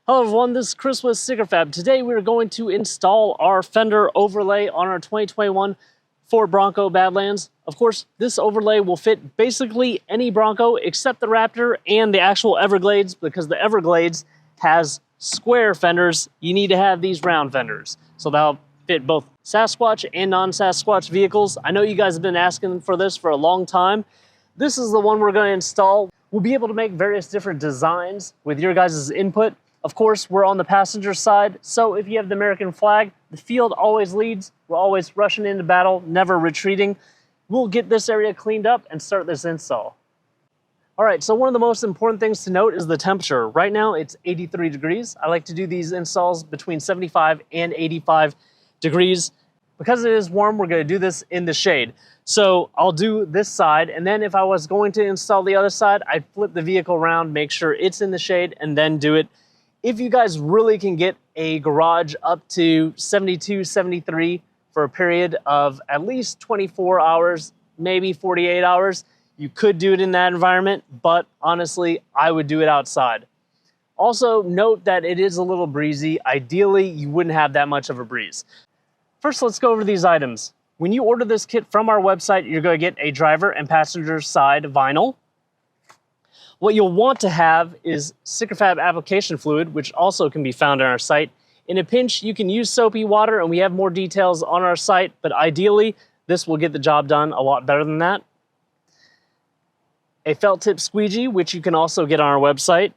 Hello everyone, this is Chris with StickerFab. Today we're going to install our fender overlay on our 2021 Ford Bronco Badlands. Of course, this overlay will fit basically any Bronco except the Raptor and the actual Everglades, because the Everglades has square fenders. You need to have these round fenders. So that'll fit both Sasquatch and non-Sasquatch vehicles. I know you guys have been asking for this for a long time. This is the one we're going to install. We'll be able to make various different designs with your guys' input. Of course, we're on the passenger side, so if you have the American flag, the field always leads. We're always rushing into battle, never retreating. We'll get this area cleaned up and start this install. All right, so one of the most important things to note is the temperature. Right now, it's 83 degrees. I like to do these installs between 75 and 85 degrees. Because it is warm, we're gonna do this in the shade. So I'll do this side, and then if I was going to install the other side, I'd flip the vehicle around, make sure it's in the shade, and then do it. If you guys really can get a garage up to 72, 73 for a period of at least 24 hours, maybe 48 hours, you could do it in that environment, but honestly, I would do it outside. Also, note that it is a little breezy. Ideally, you wouldn't have that much of a breeze. First, let's go over these items. When you order this kit from our website, you're going to get a driver and passenger side vinyl. What you'll want to have is StickerFab application fluid, which also can be found on our site. In a pinch, you can use soapy water, and we have more details on our site, but ideally, this will get the job done a lot better than that. A felt tip squeegee, which you can also get on our website.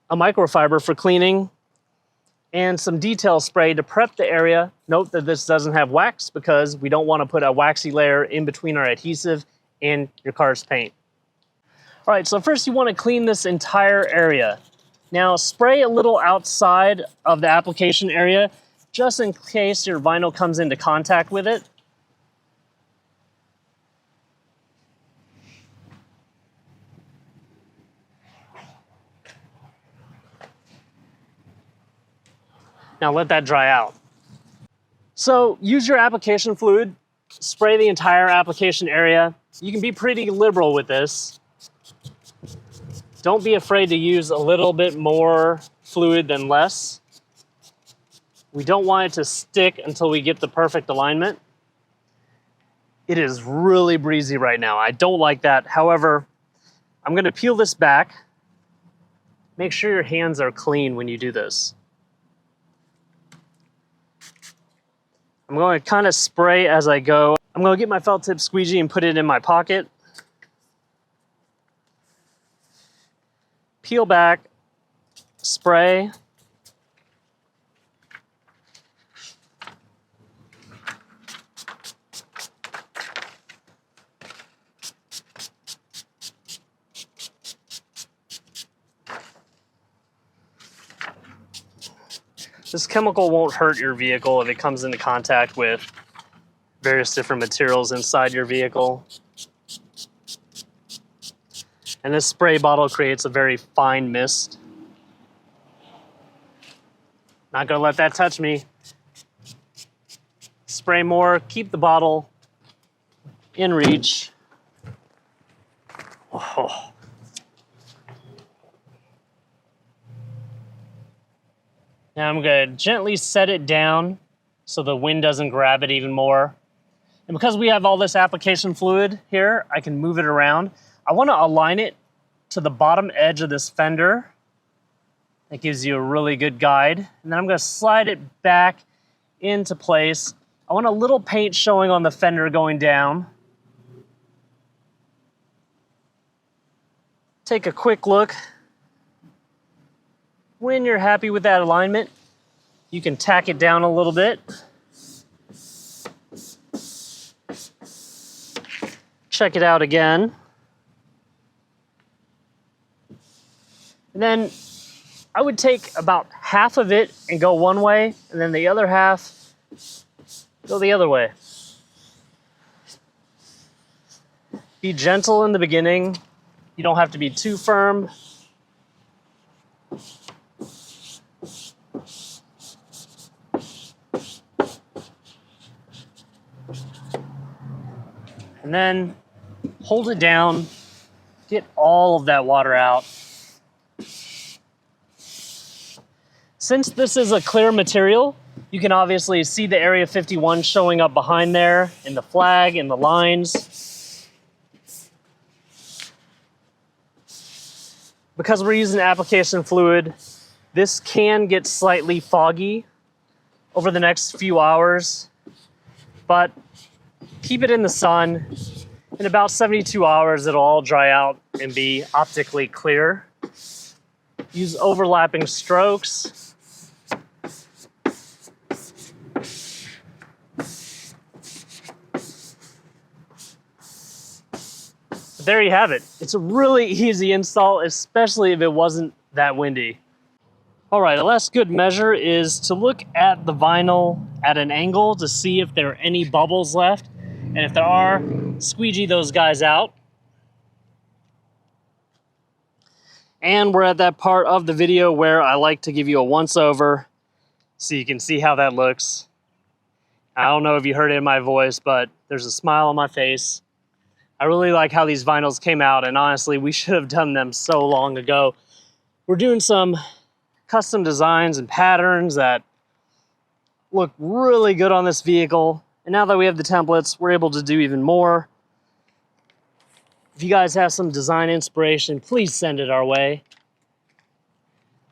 A microfiber for cleaning, and some detail spray to prep the area. Note that this doesn't have wax because we don't want to put a waxy layer in between our adhesive and your car's paint. All right, so first you want to clean this entire area. Now spray a little outside of the application area just in case your vinyl comes into contact with it. Now let that dry out. So use your application fluid, spray the entire application area. You can be pretty liberal with this. Don't be afraid to use a little bit more fluid than less. We don't want it to stick until we get the perfect alignment. It is really breezy right now. I don't like that. However, I'm going to peel this back. Make sure your hands are clean when you do this. I'm going to kind of spray as I go. I'm going to get my felt tip squeegee and put it in my pocket. Peel back, spray. This chemical won't hurt your vehicle if it comes into contact with various different materials inside your vehicle. And this spray bottle creates a very fine mist. Not gonna let that touch me. Spray more, keep the bottle in reach. Oh. Now I'm gonna gently set it down so the wind doesn't grab it even more. And because we have all this application fluid here, I can move it around. I want to align it to the bottom edge of this fender. That gives you a really good guide. And then I'm going to slide it back into place. I want a little paint showing on the fender going down. Take a quick look. When you're happy with that alignment, you can tack it down a little bit. Check it out again. And then I would take about half of it and go one way, and then the other half go the other way. Be gentle in the beginning. You don't have to be too firm. And then hold it down, get all of that water out. Since this is a clear material, you can obviously see the Area 51 showing up behind there in the flag and the lines. Because we're using application fluid, this can get slightly foggy over the next few hours, but keep it in the sun. In about 72 hours, it'll all dry out and be optically clear. Use overlapping strokes. But there you have it. It's a really easy install, especially if it wasn't that windy. All right, a last good measure is to look at the vinyl at an angle to see if there are any bubbles left. And if there are, squeegee those guys out. And we're at that part of the video where I like to give you a once-over so you can see how that looks. I don't know if you heard it in my voice, but there's a smile on my face. I really like how these vinyls came out, and honestly, we should have done them so long ago. We're doing some custom designs and patterns that look really good on this vehicle. And now that we have the templates, we're able to do even more. If you guys have some design inspiration, please send it our way.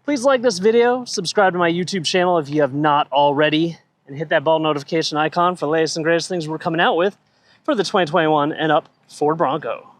Please like this video, subscribe to my YouTube channel if you have not already, and hit that bell notification icon for the latest and greatest things we're coming out with for the 2021 and up Ford Bronco.